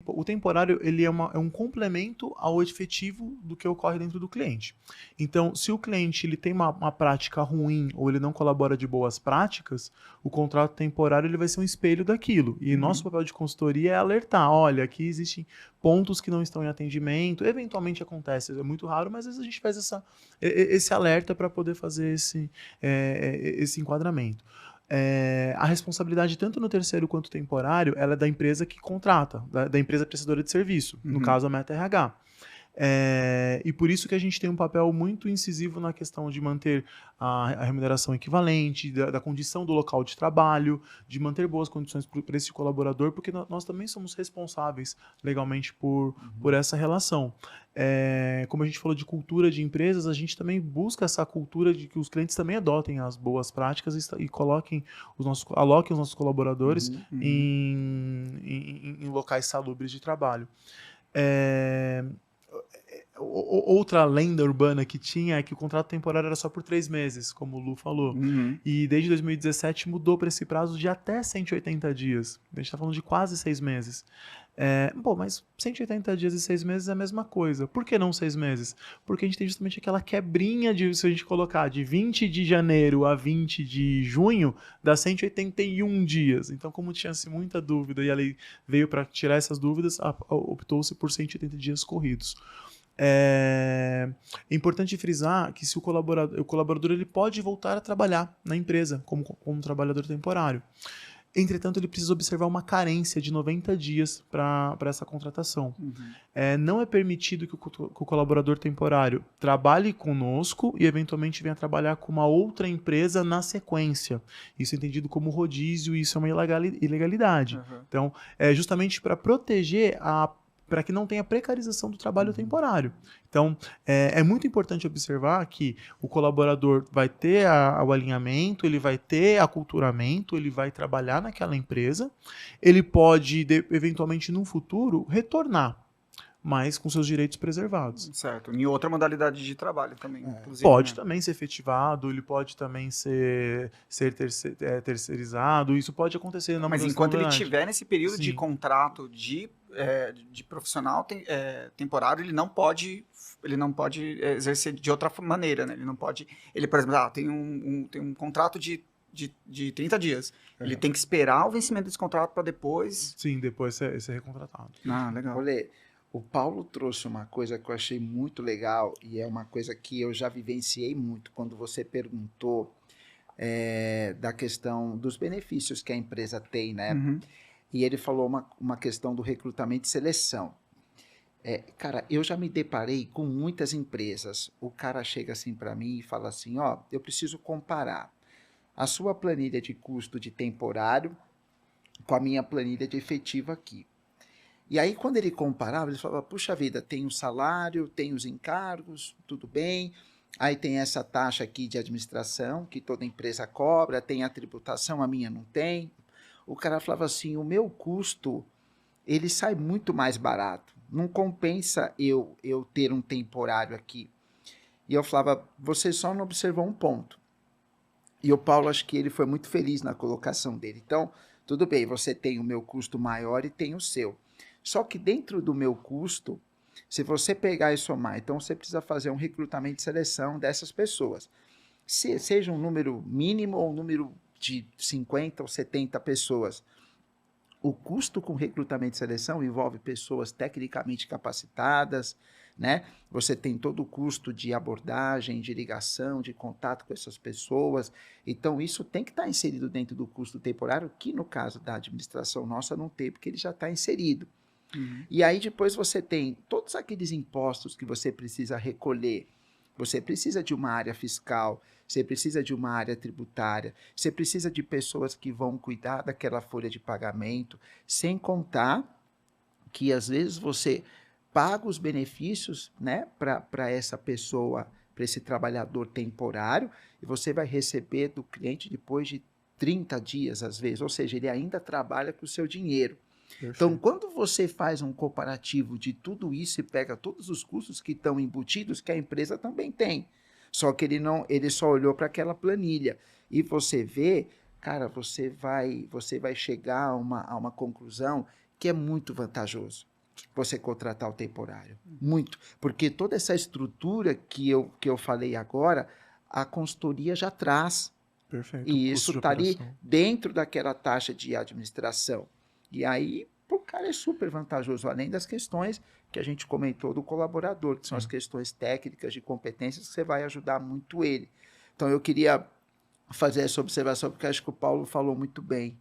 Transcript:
o temporário ele é um complemento ao efetivo do que ocorre dentro do cliente. Então, se o cliente ele tem uma prática ruim ou ele não colabora de boas práticas, o contrato temporário ele vai ser um espelho daquilo. E nosso papel de consultoria é alertar, olha, aqui existem pontos que não estão em atendimento, eventualmente acontece, é muito raro, mas às vezes a gente faz esse alerta para poder fazer esse enquadramento. A responsabilidade tanto no terceiro quanto temporário, ela é da empresa que contrata, da empresa prestadora de serviço, no caso a Meta RH. E por isso que a gente tem um papel muito incisivo na questão de manter a remuneração equivalente, da condição do local de trabalho, de manter boas condições para esse colaborador, porque nós também somos responsáveis legalmente por essa relação. Como a gente falou de cultura de empresas, a gente também busca essa cultura de que os clientes também adotem as boas práticas e aloquem os nossos colaboradores em locais salubres de trabalho. Outra lenda urbana que tinha é que o contrato temporário era só por 3 meses, como o Lu falou. E desde 2017 mudou para esse prazo de até 180 dias. A gente está falando de quase 6 meses. Mas 180 dias e 6 meses é a mesma coisa. Por que não 6 meses? Porque a gente tem justamente aquela quebrinha se a gente colocar de 20 de janeiro a 20 de junho, dá 181 dias. Então, como tinha-se muita dúvida e a lei veio para tirar essas dúvidas, optou-se por 180 dias corridos. É importante frisar que se o colaborador ele pode voltar a trabalhar na empresa como trabalhador temporário. Entretanto, ele precisa observar uma carência de 90 dias para essa contratação. Não é permitido que o colaborador temporário trabalhe conosco e, eventualmente, venha trabalhar com uma outra empresa na sequência. Isso é entendido como rodízio e isso é uma ilegalidade. Então, é justamente para proteger para que não tenha precarização do trabalho temporário. Então, é muito importante observar que o colaborador vai ter o alinhamento, ele vai ter aculturamento, ele vai trabalhar naquela empresa, ele pode, eventualmente, no futuro, retornar, mas com seus direitos preservados. Certo. Em outra modalidade de trabalho também, inclusive. Pode também ser efetivado, ele pode também ser terceirizado, isso pode acontecer na Mas mudança enquanto da ele modalidade. estiver nesse período de contrato de profissional temporário, ele não pode exercer de outra maneira, né? Ele não pode... Ele, por exemplo, tem um contrato de 30 dias. Ele tem que esperar o vencimento desse contrato para depois... Sim, depois ser recontratado. Legal. Olê, o Paulo trouxe uma coisa que eu achei muito legal e é uma coisa que eu já vivenciei muito quando você perguntou da questão dos benefícios que a empresa tem, né? E ele falou uma questão do recrutamento e seleção. Cara, eu já me deparei com muitas empresas. O cara chega assim para mim e fala assim, eu preciso comparar a sua planilha de custo de temporário com a minha planilha de efetivo aqui. E aí, quando ele comparava, ele falava, puxa vida, tem o salário, tem os encargos, tudo bem. Aí tem essa taxa aqui de administração, que toda empresa cobra, tem a tributação, a minha não tem. O cara falava assim, o meu custo, ele sai muito mais barato. Não compensa eu ter um temporário aqui. E eu falava, você só não observou um ponto. E o Paulo, acho que ele foi muito feliz na colocação dele. Então, tudo bem, você tem o meu custo maior e tem o seu. Só que dentro do meu custo, se você pegar e somar, então você precisa fazer um recrutamento e seleção dessas pessoas. Seja um número mínimo ou um número de 50 ou 70 pessoas. O custo com recrutamento e seleção envolve pessoas tecnicamente capacitadas, né? Você tem todo o custo de abordagem, de ligação, de contato com essas pessoas. Então, isso tem que estar inserido dentro do custo temporário, que no caso da administração nossa não tem, porque ele já está inserido. E aí depois você tem todos aqueles impostos que você precisa recolher. Você precisa de uma área fiscal, você precisa de uma área tributária, você precisa de pessoas que vão cuidar daquela folha de pagamento, sem contar que às vezes você paga os benefícios, né, para essa pessoa, para esse trabalhador temporário, e você vai receber do cliente depois de 30 dias, às vezes, ou seja, ele ainda trabalha com o seu dinheiro. Perfeito. Então, quando você faz um comparativo de tudo isso e pega todos os custos que estão embutidos, que a empresa também tem, só que ele só olhou para aquela planilha, e você vê, cara, você vai chegar a uma conclusão que é muito vantajoso. você contratar o temporário. Muito. Porque toda essa estrutura que eu falei agora, a consultoria já traz. Perfeito. E isso está ali dentro daquela taxa de administração. E aí, o cara é super vantajoso, além das questões que a gente comentou do colaborador, que são as questões técnicas de competências, que você vai ajudar muito ele. Então, eu queria fazer essa observação, porque acho que o Paulo falou muito bem.